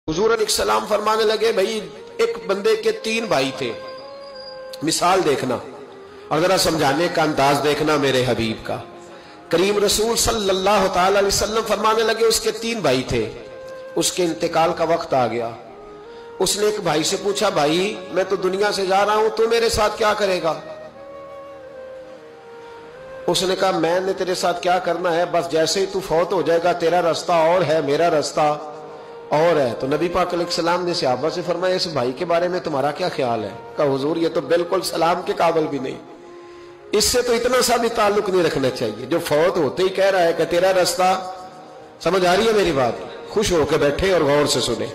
हुजूर अलैहिस्सलाम फरमाने लगे, भाई एक बंदे के 3 भाई थे। मिसाल देखना और जरा समझाने का अंदाज देखना मेरे हबीब का। करीम रसूल सल्लल्लाहु ताला अलैहि वसल्लम फरमाने लगे, उसके 3 भाई थे, उसके इंतकाल का वक्त आ गया। उसने एक भाई से पूछा, भाई मैं तो दुनिया से जा रहा हूं, तू मेरे साथ क्या करेगा? उसने कहा, मैंने तेरे साथ क्या करना है, बस जैसे ही तू फौत हो जाएगा तेरा रास्ता और है, मेरा रास्ता और है। तो नबी पाक अलैहिस्सलाम ने सहाबा से फरमाया, इस भाई के बारे में तुम्हारा क्या ख्याल है? कहा, हुजूर ये तो बिल्कुल सलाम के काबिल भी नहीं, इससे तो इतना सा भी ताल्लुक नहीं रखना चाहिए, जो फौत होते ही कह रहा है कि तेरा रास्ता। समझ आ रही है मेरी बात? खुश होकर बैठे और गौर से सुने।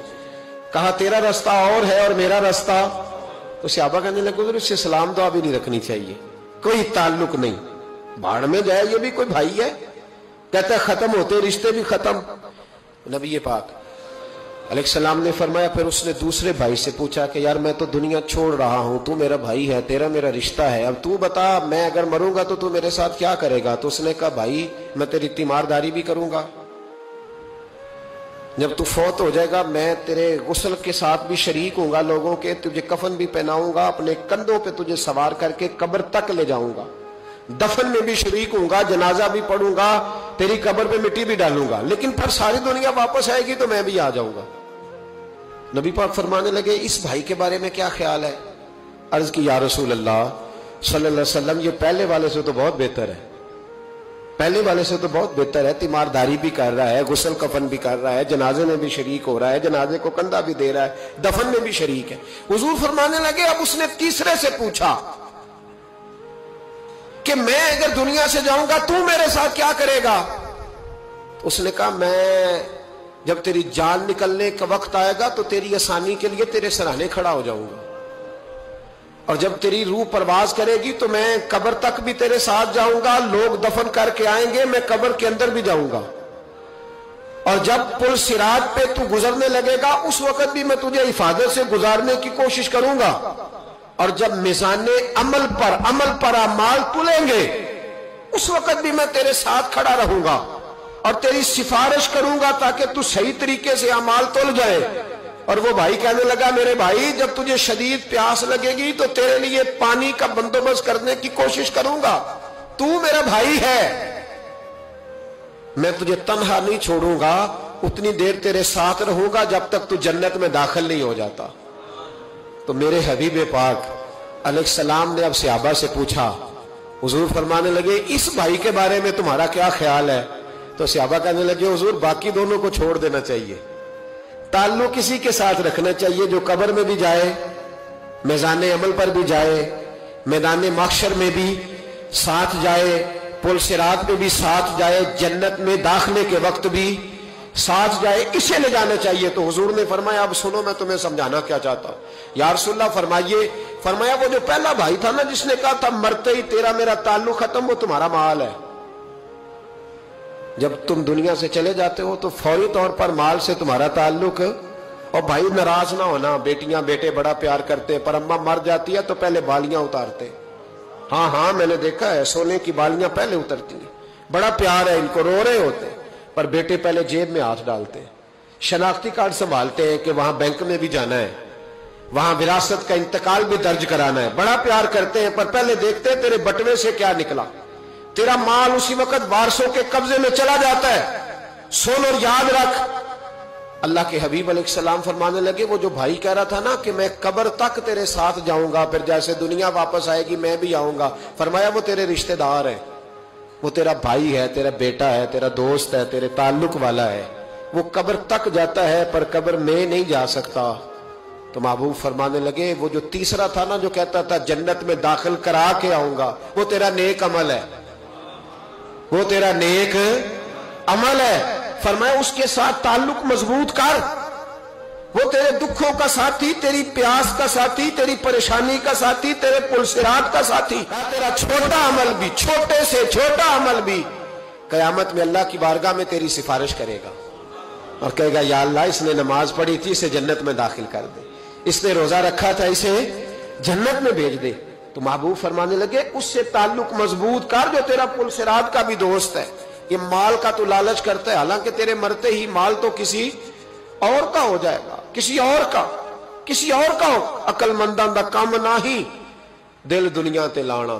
कहा तेरा रास्ता और है और मेरा रास्ता। तो सहाबा कहने लगे, हुजूर इससे सलाम दुआ भी नहीं रखनी चाहिए, कोई ताल्लुक नहीं, भाड़ में जाए, ये भी कोई भाई है? कहता है खत्म होते रिश्ते भी खत्म। नबी पाक अलैहिस्सलाम ने फरमाया, फिर उसने दूसरे भाई से पूछा कि यार मैं तो दुनिया छोड़ रहा हूं, तू मेरा भाई है, तेरा मेरा रिश्ता है, अब तू बता मैं अगर मरूंगा तो तू मेरे साथ क्या करेगा? तो उसने कहा, भाई मैं तेरी तीमारदारी भी करूंगा, जब तू फौत हो जाएगा मैं तेरे गुस्ल के साथ भी शरीक होऊंगा, लोगों के तुझे कफन भी पहनाऊंगा, अपने कंधों पे तुझे सवार करके कब्र तक ले जाऊंगा, दफन में भी शरीक होऊंगा, जनाजा भी पढ़ूंगा, तेरी कब्र पे मिट्टी भी डालूंगा, लेकिन फिर सारी दुनिया वापस आएगी तो मैं भी आ जाऊंगा। नबी पाक फरमाने लगे, इस भाई के बारे में क्या ख्याल है? अर्ज की, या रसूल अल्लाह सल्लल्लाहु अलैहि वसल्लम, ये पहले वाले से तो बहुत बेहतर है, पहले वाले से तो बहुत बेहतर है, तीमारदारी भी कर रहा है, गुस्ल कफन भी कर रहा है, जनाजे में भी शरीक हो रहा है, जनाजे को कंधा भी दे रहा है, दफन में भी शरीक है। हुजूर फरमाने लगे, अब उसने तीसरे से पूछा कि मैं अगर दुनिया से जाऊंगा तू मेरे साथ क्या करेगा? उसने कहा, मैं जब तेरी जान निकलने का वक्त आएगा तो तेरी आसानी के लिए तेरे सराहने खड़ा हो जाऊंगा, और जब तेरी रूह परवाज करेगी तो मैं कब्र तक भी तेरे साथ जाऊंगा, लोग दफन करके आएंगे, मैं कब्र के अंदर भी जाऊंगा, और जब पुल सिरात पे तू गुजरने लगेगा उस वक्त भी मैं तुझे हिफाजत से गुजारने की कोशिश करूंगा, और जब मिजाने अमल पर अमाल तुलेंगे उस वक्त भी मैं तेरे साथ खड़ा रहूंगा और तेरी सिफारिश करूंगा ताकि तू सही तरीके से अमाल तुल जाए। और वो भाई कहने लगा, मेरे भाई जब तुझे शदीद प्यास लगेगी तो तेरे लिए पानी का बंदोबस्त करने की कोशिश करूंगा, तू मेरा भाई है, मैं तुझे तन्हा नहीं छोड़ूंगा, उतनी देर तेरे साथ रहूंगा जब तक तू जन्नत में दाखिल नहीं हो जाता। तो मेरे हबीब पाक अलैहिस्सलाम ने अब सहाबा से पूछा, हुजूर फरमाने लगे, इस भाई के बारे में तुम्हारा क्या ख्याल है? तो सहाबा कहने लगे, हुजूर बाकी दोनों को छोड़ देना चाहिए, ताल्लुक किसी के साथ रखना चाहिए जो कब्र में भी जाए, मैदान अमल पर भी जाए, मैदान महशर में भी साथ जाए, पुल सिरात पे भी साथ जाए, जन्नत में दाखिले के वक्त भी साथ जाए, इसे ले जाना चाहिए। तो हुजूर ने फरमाया, अब सुनो मैं तुम्हें समझाना क्या चाहता हूं। या रसूलल्लाह फरमाइए। फरमाया, वो जो पहला भाई था ना जिसने कहा था मरते ही तेरा मेरा ताल्लुक खत्म, वो तुम्हारा माल है, जब तुम दुनिया से चले जाते हो तो फौरी तौर पर माल से तुम्हारा ताल्लुक। और भाई नाराज ना होना, बेटियां बेटे बड़ा प्यार करते हैं, पर अम्मा मर जाती है तो पहले बालियां उतारते। हाँ हाँ मैंने देखा है, सोने की बालियां पहले उतरती हैं, बड़ा प्यार है इनको, रो रहे होते, पर बेटे पहले जेब में हाथ डालते हैं, शनाख्ती कार्ड संभालते हैं कि वहां बैंक में भी जाना है, वहां विरासत का इंतकाल भी दर्ज कराना है, बड़ा प्यार करते हैं, पर पहले देखते हैं तेरे बटवे से क्या निकला। तेरा माल उसी वक्त वारसों के कब्जे में चला जाता है। सुन और याद रख। अल्लाह के हबीब अलैहिस्सलाम फरमाने लगे, वो जो भाई कह रहा था ना कि मैं कब्र तक तेरे साथ जाऊंगा, फिर जैसे दुनिया वापस आएगी मैं भी आऊंगा, फरमाया वो तेरे रिश्तेदार है, वो तेरा भाई है, तेरा बेटा है, तेरा दोस्त है, तेरे ताल्लुक वाला है, वो कब्र तक जाता है पर कब्र में नहीं जा सकता। तो महबूब फरमाने लगे, वो जो तीसरा था ना जो कहता था जन्नत में दाखिल करा के आऊंगा, वो तेरा नेक अमल है, वो तेरा नेक अमल है। फरमाया उसके साथ ताल्लुक मजबूत कर, वो तेरे दुखों का साथी, तेरी प्यास का साथी, तेरी परेशानी का साथी, तेरे पुलसिरात का साथी, तेरा छोटा अमल भी, छोटे से छोटा अमल भी कयामत में अल्लाह की बारगाह में तेरी सिफारिश करेगा और कहेगा, या अल्लाह इसने नमाज पढ़ी थी, इसे जन्नत में दाखिल कर दे, इसने रोजा रखा था, इसे जन्नत में भेज दे। तो महबूब फरमाने लगे, उससे ताल्लुक मजबूत कर जो तेरा पुलसिरात का भी दोस्त है। ये माल का तो लालच करता है, हालांकि तेरे मरते ही माल तो किसी और का हो जाएगा। किसी और का अकलमंदां दा काम ना ही दिल दुनिया ते लाना।